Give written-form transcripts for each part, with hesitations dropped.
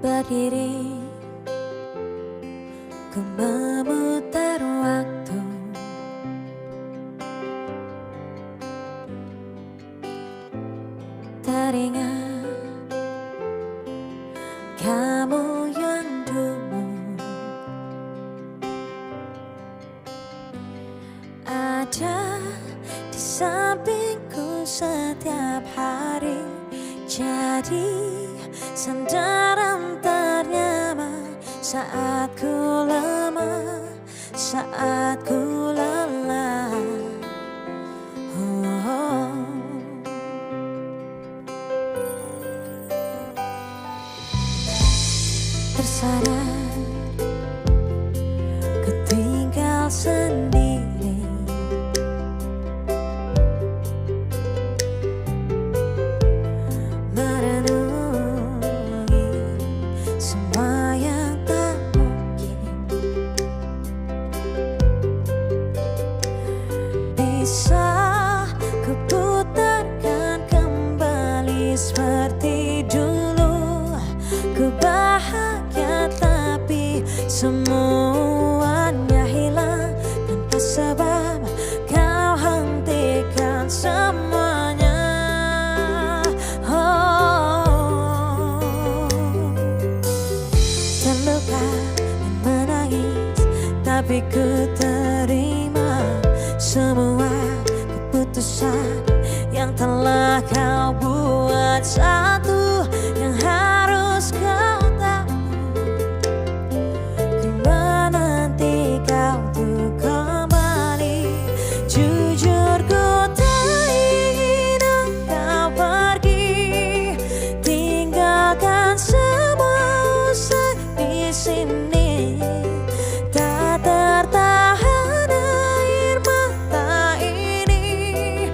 Berdiri, ku memutar waktu, teringat kamu yang dulu ada di sampingku setiap hari, jadi sandaran ternyaman saat ku lemah, saat ku lelah. Tersadar ku tinggal sendiri, merenungi semua yang tak mungkin bisa ku putarkan kembali seperti dulu. Ku bahagia tapi semuanya hilang tanpa sebab. Kau hentikan semuanya. Terluka dan menangis, tapi ku terima semua keputusan yang telah kau buat. Satu yang harus kau tahu, ku menanti kau untuk kembali. Jujur ku tak ingin engkau pergi, tinggalkan semua usai di sini. Tak tertahan air mata ini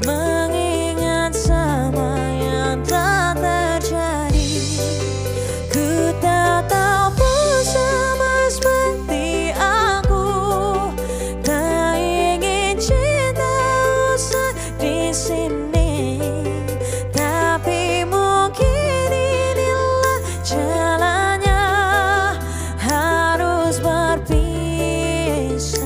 mengingat semua yang telah terjadi. Ku tak tahu pun sama seperti aku, tak ingin cinta usai di sini, tapi mungkin inilah jalannya, harus berpisah.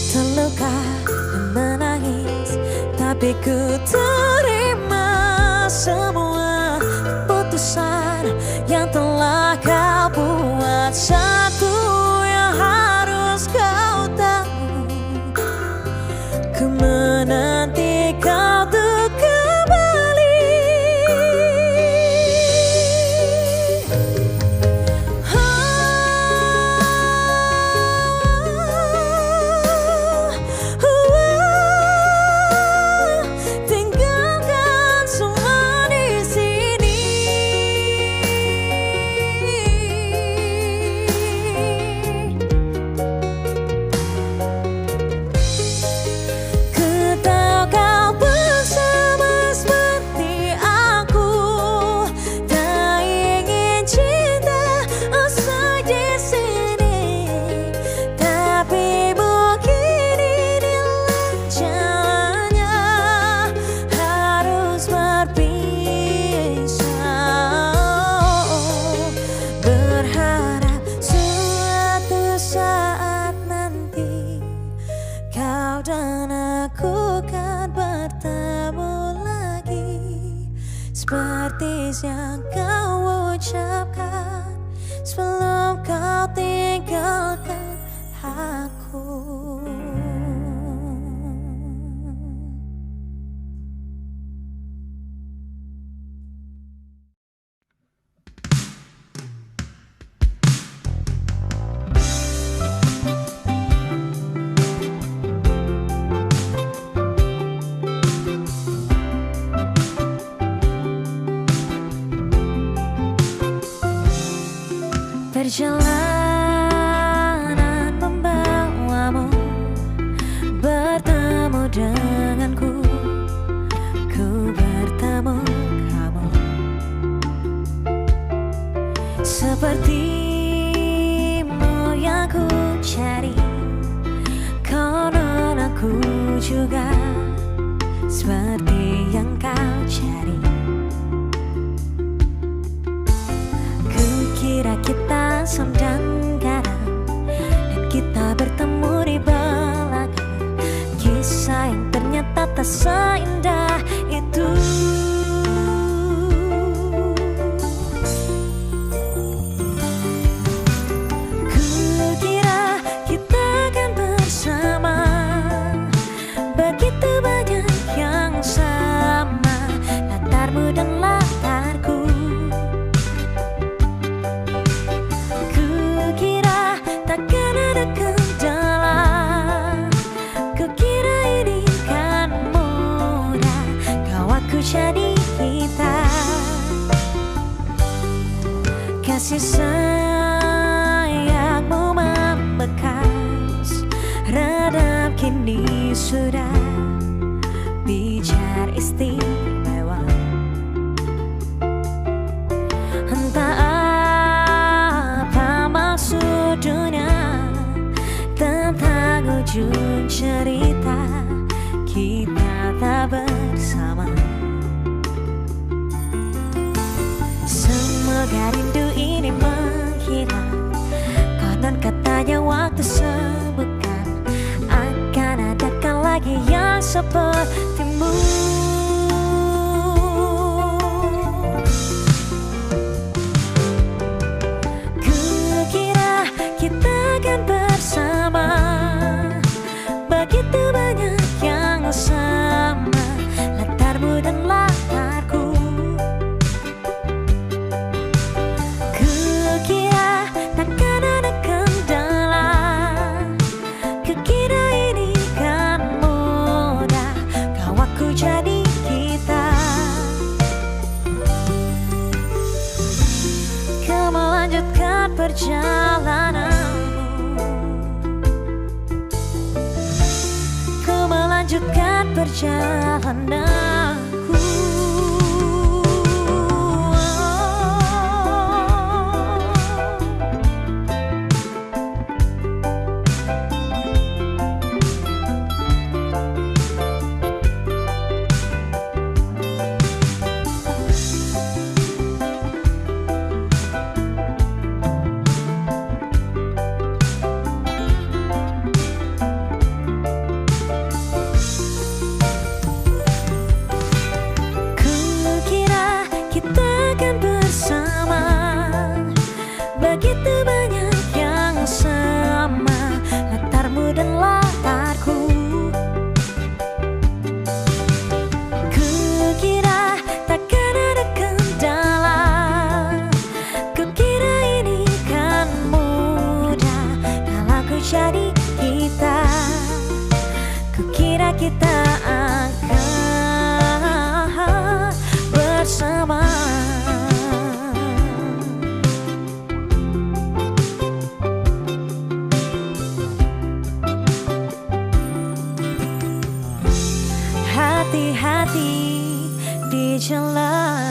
Terluka dan menangis, tapi ku terima semua keputusan yang telah kau buat. Satu yang harus kau tahu, ku menanti kau untuk kembali. Tinggalkan semua di sini. Ku tahu kau bersama seperti aku, tak ingin cinta usai di sini, tapi mungkin inilah jalannya, harus berpisah. Berharap suatu saat nanti kau dan aku kan bertemu lagi, seperti yang kau ucapkan sebelum kau tinggalkan aku. Perjalanan membawamu bertemu denganku, ku bertemu kamu. Sepertimu yang ku cari, konon aku juga seperti yang kau cari. Kukira kita asam dan garam, dan kita bertemu di belakang. Kisah yang ternyata tak seindah itu. Kukira kita akan bersama, begitu banyak yang sama, latarmu dan latarku. Kukira takkan ada kendala, kukira ini kan mudah, kau aku jadi kita. Kasih sayangmu membekas, redap kini sudah bicara istimewa. Entah apa maksud dunia tentang ujung cerita kita tak bersama. Semoga rindu ini menghilang, konon katanya waktu sembuhkan, akan adakan lagi yang sepertimu. Kukira kita akan bersama, begitu banyak yang sama, latarmu dan latarku. Kukira takkan ada kendala, kukira ini kan mudah, kau aku jadi kita. Kau melanjutkan perjalananmu, kau melanjutkan perjalananku. Kukira kita akan bersama, begitu banyak yang sama, latarmu dan latarku. Kukira takkan ada kendala, kukira ini kan mudah, kalau ku jadi kita. Kukira kita akan bersama. Hati-hati di jalan.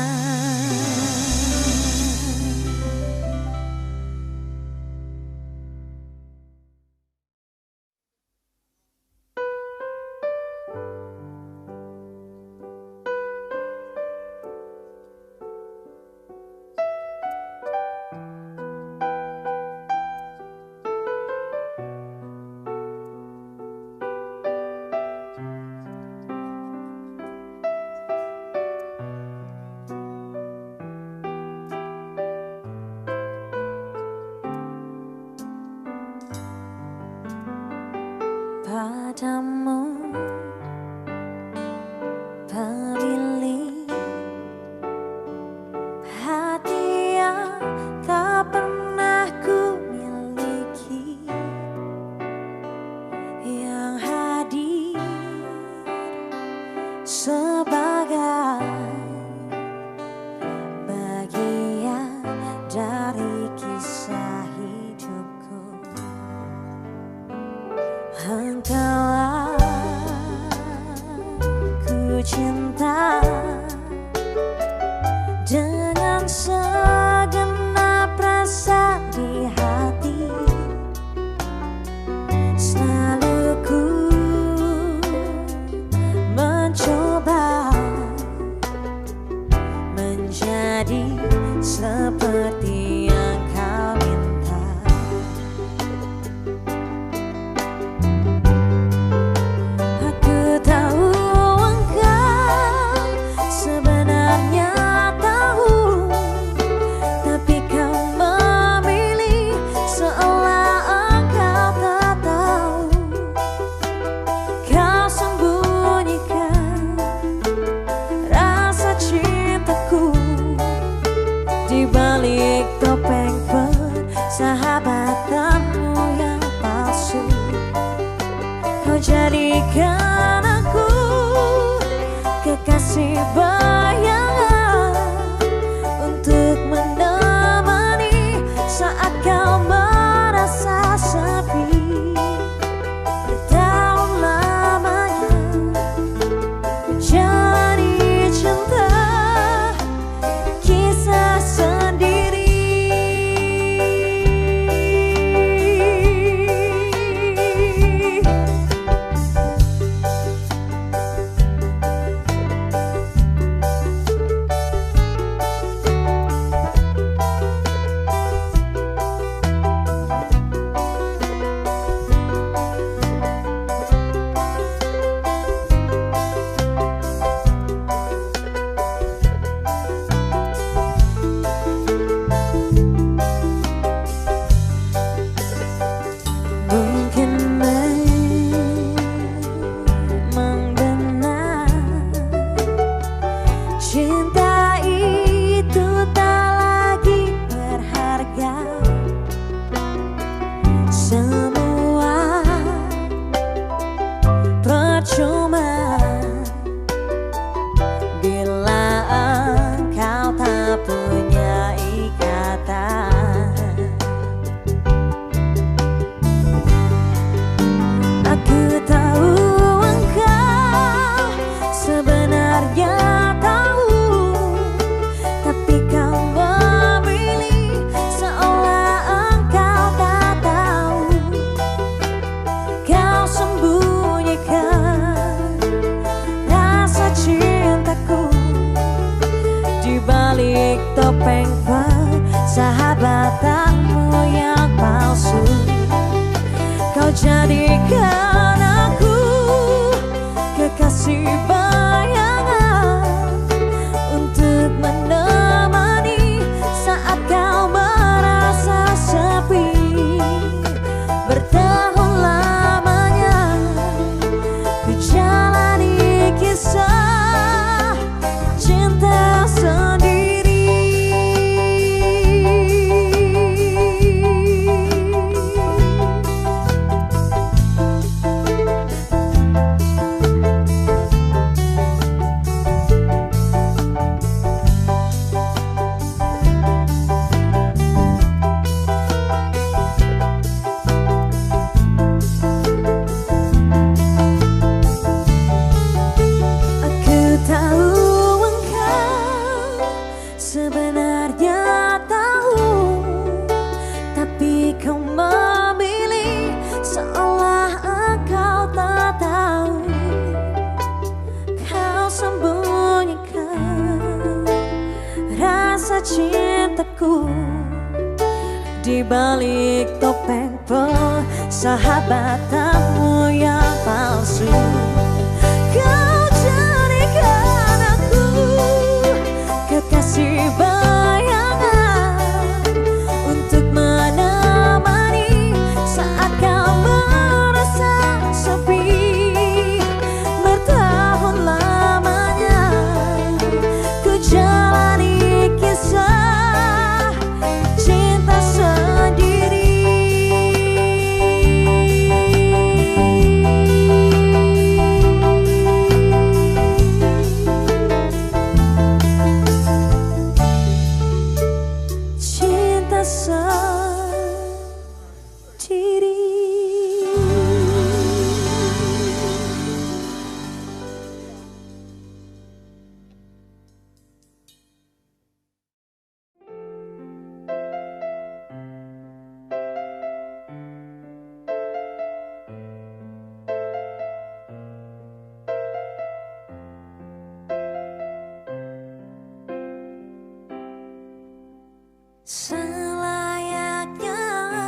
bayangan untuk menemani saat kau merasa sepi. Bertahun lamanya jadi cinta, kisah sendiri. Cinta itu tak lagi berharga, semua percuma bila engkau tak punya ikatan. Aku tahu engkau sebenarnya balik topeng persahabatanmu yang palsu. Kau jadikan aku kekasih bayangan untuk menemani saat kau merasa sepi. Bertahun lamanya ku jalani kisah cinta sendiri. Sebenarnya tahu, tapi kau memilih seolah engkau tak tahu. Kau sembunyikan rasa cintaku di balik topeng persahabatanmu yang palsu. Kau jadikan aku kekasih bayangan untuk menemani saat kau merasa sepi. Bertahun lamanya ku jalani kisah cinta sendiri. Selayaknya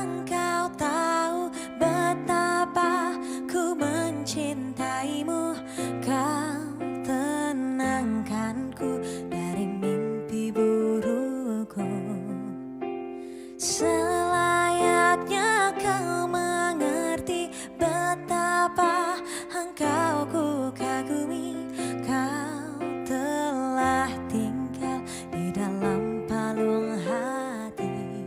engkau tahu betapa ku mencintaimu. Kau tenangkanku dari mimpi burukku. Selayaknya kau mengerti betapa engkau ku kagumi. Kau telah tinggal di dalam palung hati.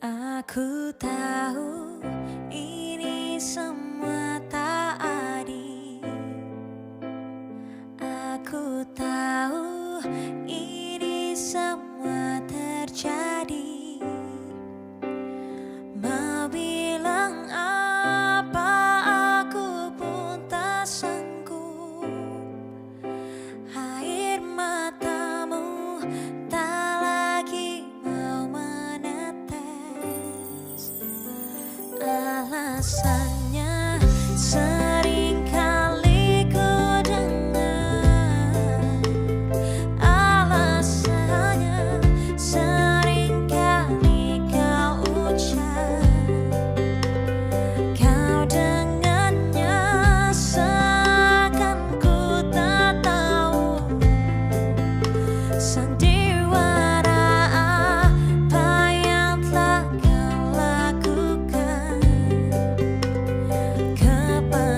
Aku tahu ini semua tak adil. Aku tahu ini semua terjadi. Mau bilang apa aku pun tak sanggup. Air matamu tak lagi mau menetes. Alasannya sering kali ku dengar. Alasannya sering kali kau ucap. Kau dengannya seakan ku tak tahu sandiwara apa yang telah kau lakukan kepada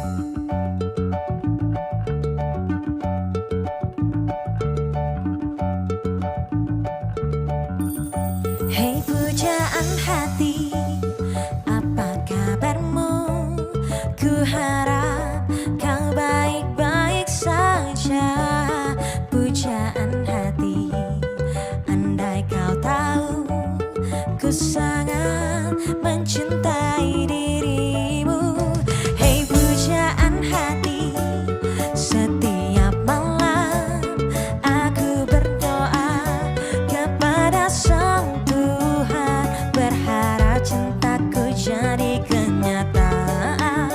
Hei pujaan hati, apa kabarmu? Ku harap kau baik-baik saja. Pujaan hati, andai kau tahu ku sangat mencintai dirimu. Hei pujaan hati, setiap malam aku berdoa kepada Sang Tuhan, berharap cintaku jadi kenyataan.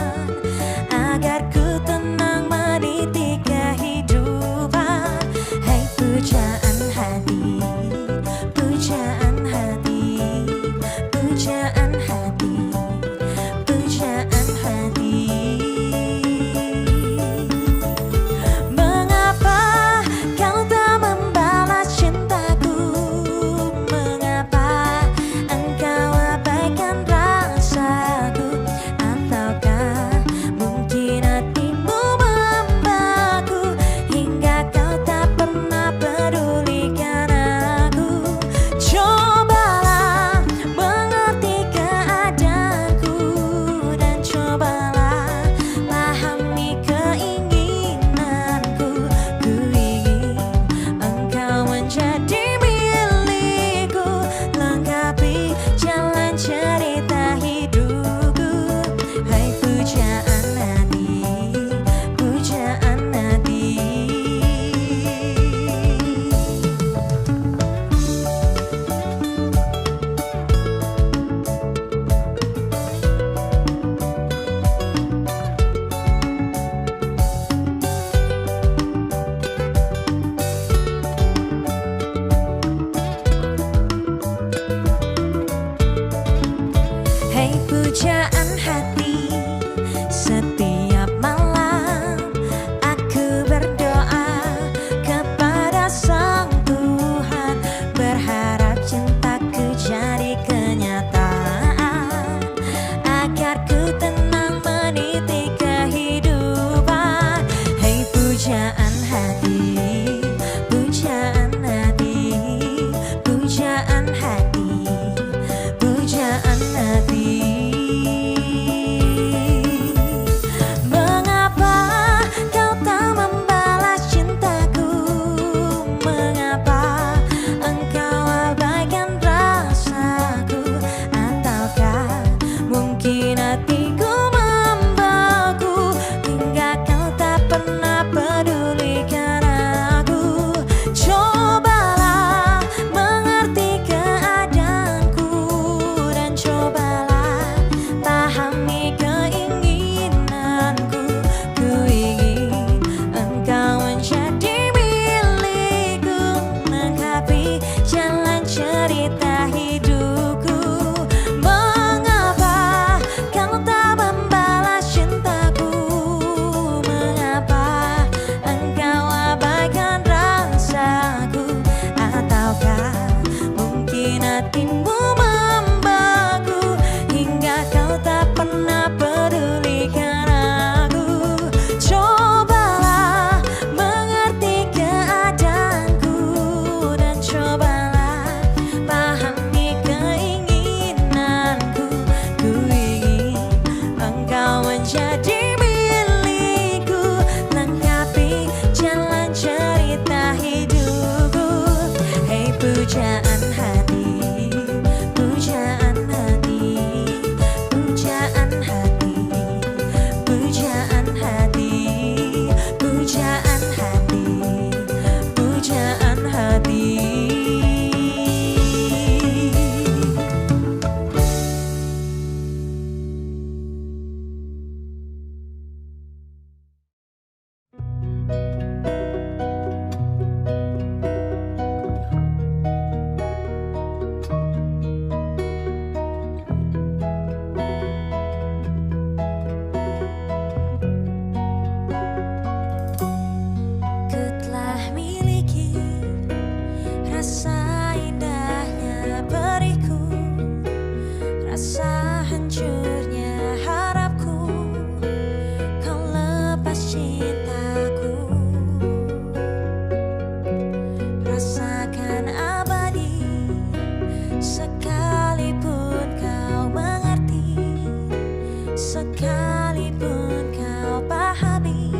sekalipun kau pahami,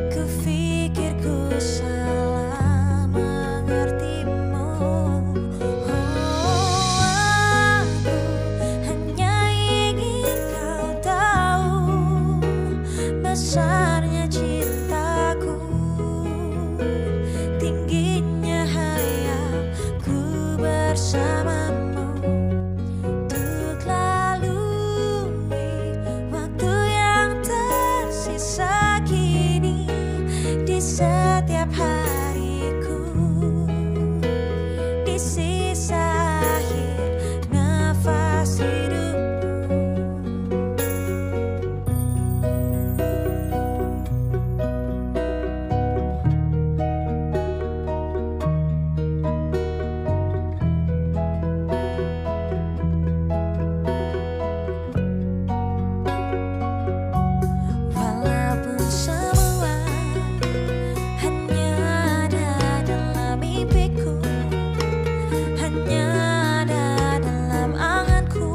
kupikir ku salah mengertimu. Oh, aku hanya ingin kau tahu besarnya cintaku, tingginya hayalku bersamamu. Untuk lalui waktu yang tersisa kini di setiap hariku, di sisa akhir nafas hidupku. Walaupun semua hanya ada dalam mimpiku, hanya ada dalam anganku,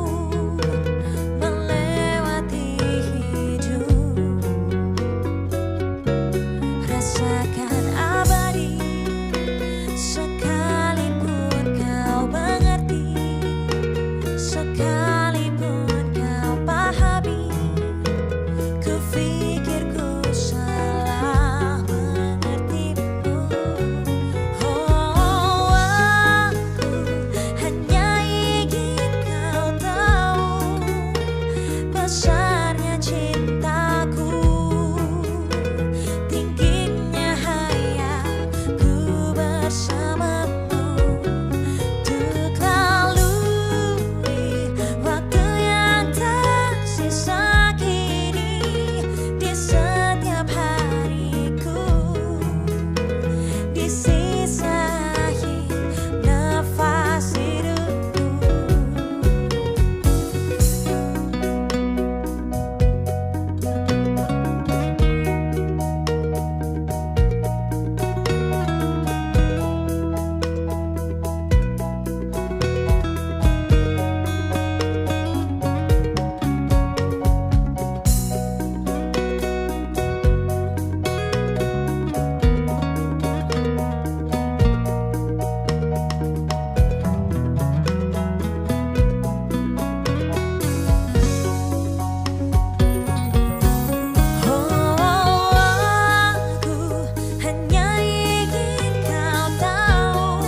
melewati hidup, rasakan abadi sekalipun kau mengerti, sekalipun kau pahami. Kupikir ku salah mengertimu. Oh, aku hanya ingin kau tahu besarnya cintaku, tingginya hayalku bersamamu. Untuk lalui waktu yang tersisa kini di setiap hariku, di sisa akhir nafas hidupku. Aku hanya ingin kau tahu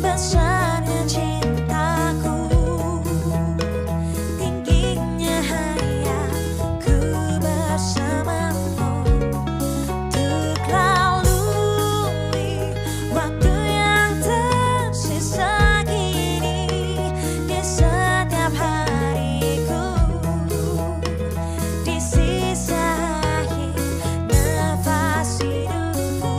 besarnya cintaku, tingginya hayalku bersamamu. Untuk lalui waktu yang tersisa kini di setiap hariku, di sisa akhir nafas hidupku.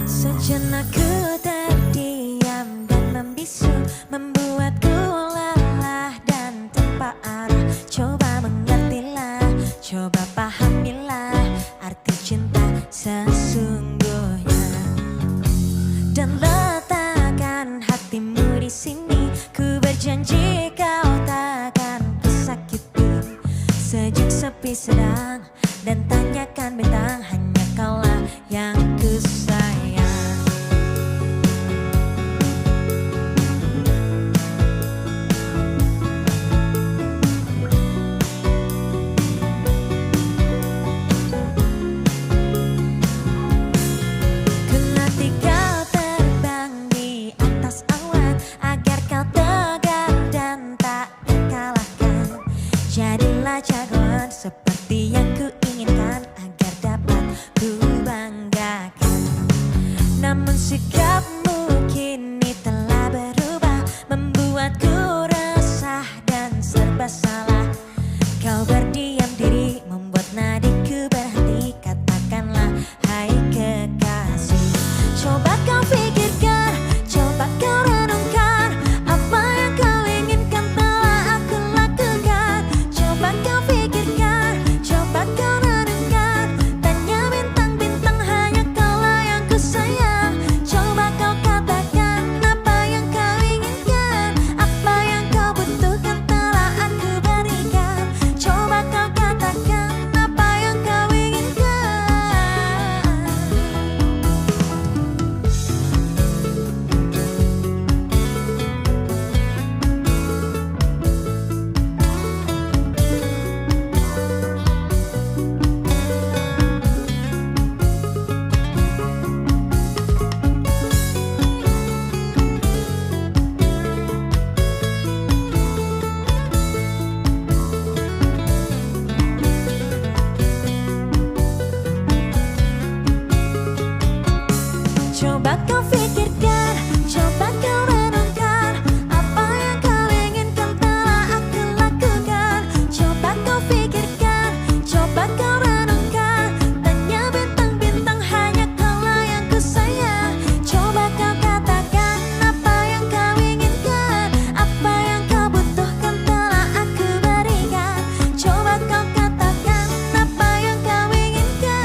Sejenak ku terdiam dan membisu, membuatku lelah dan tanpa arah. Coba mengertilah, coba pahamilah arti cinta sesungguhnya, dan letakkan hatimu di sini. Ku berjanji kau takkan kusakiti. Sejuk sepi sedang dan tanyakan bintang, hanya kaulah yang ku sayang. Namun sikapmu kini telah berubah, membuatku resah dan serba salah. Kau berdiam diri, membuat nadiku berhenti. Katakanlah hai kekasih. Coba kau pikirkan, coba kau renungkan, apa yang kau inginkan telah aku lakukan. Coba kau pikirkan, coba kau renungkan, tanya bintang-bintang, hanya kaulah yang ku sayang. Coba kau katakan apa yang kau inginkan, apa yang kau butuhkan telah aku berikan. Coba kau katakan apa yang kau inginkan. Coba kau pikirkan, coba kau renungkan, apa yang kau inginkan telah aku lakukan. Coba kau pikirkan, coba kau renungkan, tanya bintang-bintang, hanya kaulah yang ku sayang. Coba kau katakan apa yang kau inginkan, apa yang kau butuhkan telah aku berikan. Coba kau katakan apa yang kau inginkan.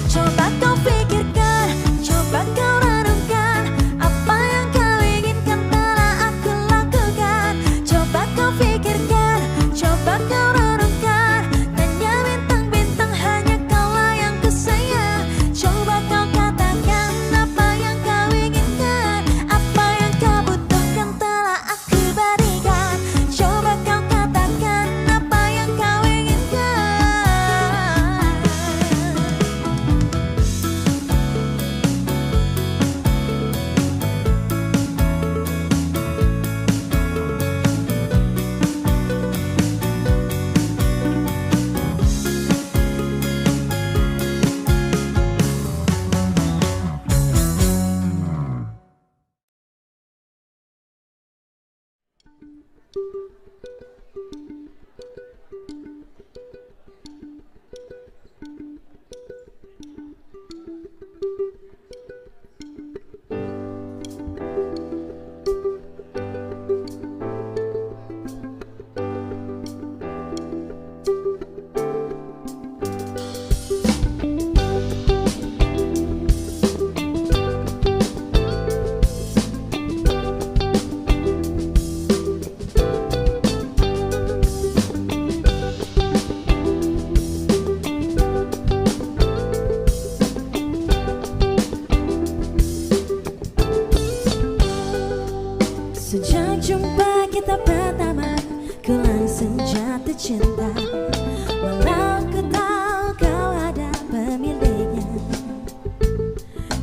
Coba kau pikirkan, coba kau renungkan, apa yang kau inginkan telah aku lakukan. Coba kau pikirkan, coba kau renungkan, tanya bintang-bintang, hanya kaulah yang ku sayang. Coba kau katakan apa yang kau inginkan, apa yang kau butuhkan telah aku berikan. Coba kau katakan apa yang kau inginkan. Sejak jumpa kita pertama, ku langsung jatuh cinta. Walau ku tahu kau ada pemiliknya,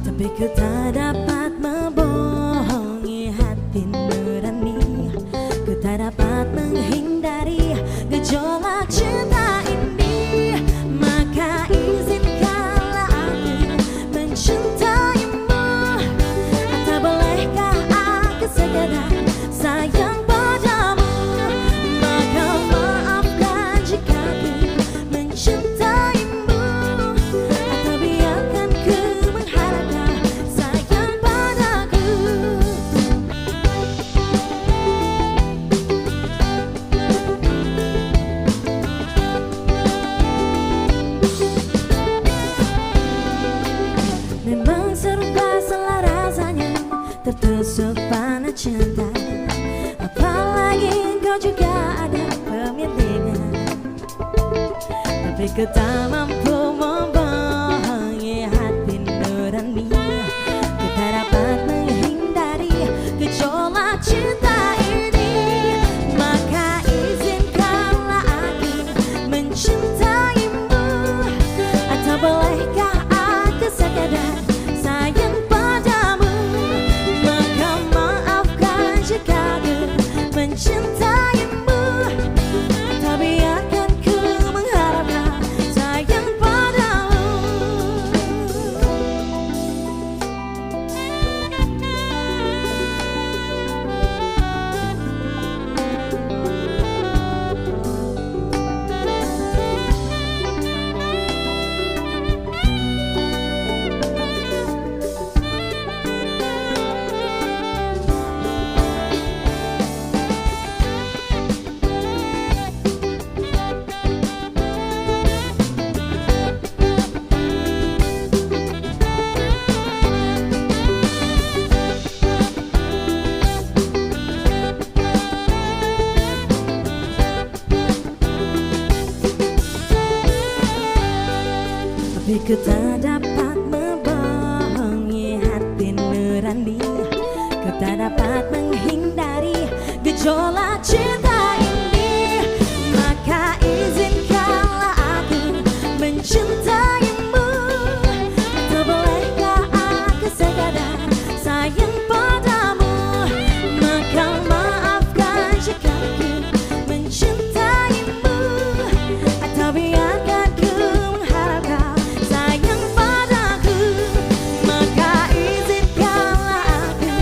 tapi ku tak dapat membohongi hati nurani. Ku tak dapat menghindari gejolak cinta ini. Maka izinkanlah aku mencintaimu. Atau bolehkah aku sekedar sayang padamu? Maka maafkan jika ku mencintaimu. Atau biarkan ku mengharapkan sayang padaku. Memang serba salah rasanya tertusuk panah cinta. Apalagi kau juga ada pemiliknya, tapi ku tak mampu membohongi hati nurani. Ku tak dapat menghindari gejolak cinta ini. Maka izinkanlah aku mencintaimu. Atau bolehkah aku sekedar sayang padamu? Maka maafkan jika ku mencintaimu. Tak biarkan ku mengharapkan sayang Ku tak dapat membohongi hati nurani, ku tak dapat menghindari gejolak cinta ini. Maka izinkanlah aku mencintaimu. Tak bolehkah aku sekadar sayang padamu? Maka maafkan jika aku mencintaimu, atau biarkan ku mengharap kau sayang padaku. Maka izinkanlah aku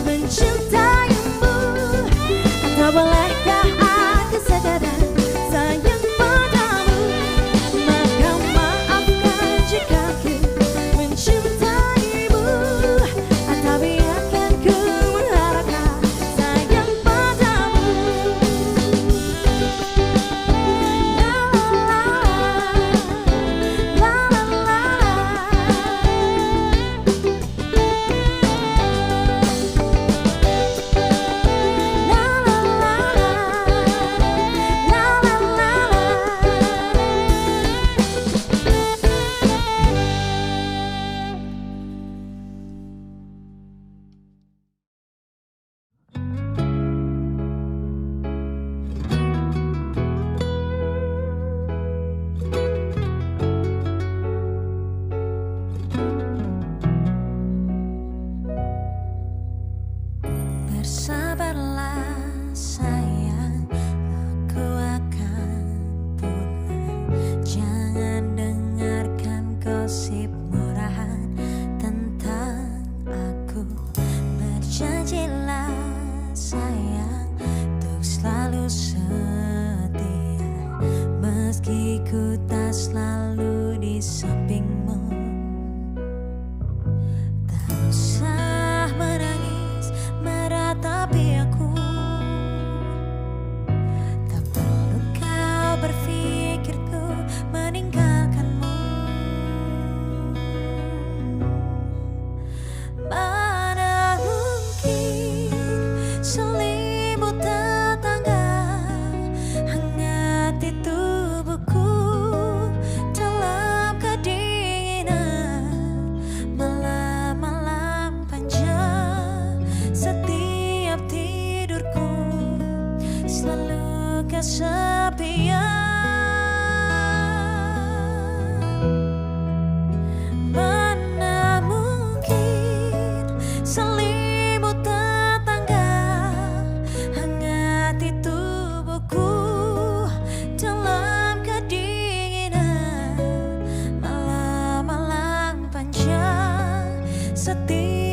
mencintaimu, atau bolehkah aku sekadar sayang padamu? Maka maafkan jika aku mencintaimu, atau biarkan ku mengharap kau sayang padamu. Bersabarlah sayang, aku akan pulang. Jangan dengarkan gosip murahan tentang aku. Berjanjilah sayang untuk selalu setia, meski ku tak selalu di sampingmu. Tak usah menangis meratapi aku, tak perlu kau berpikirku meninggalkanmu. Mana mungkin selimut tetangga hangati tubuhku dalam kedinginan malam-malam panjang. Setiap tidurku selalu kesepian. Mana mungkin selimut tetangga hangati tubuhku dalam kedinginan malam-malam panjang. Setiap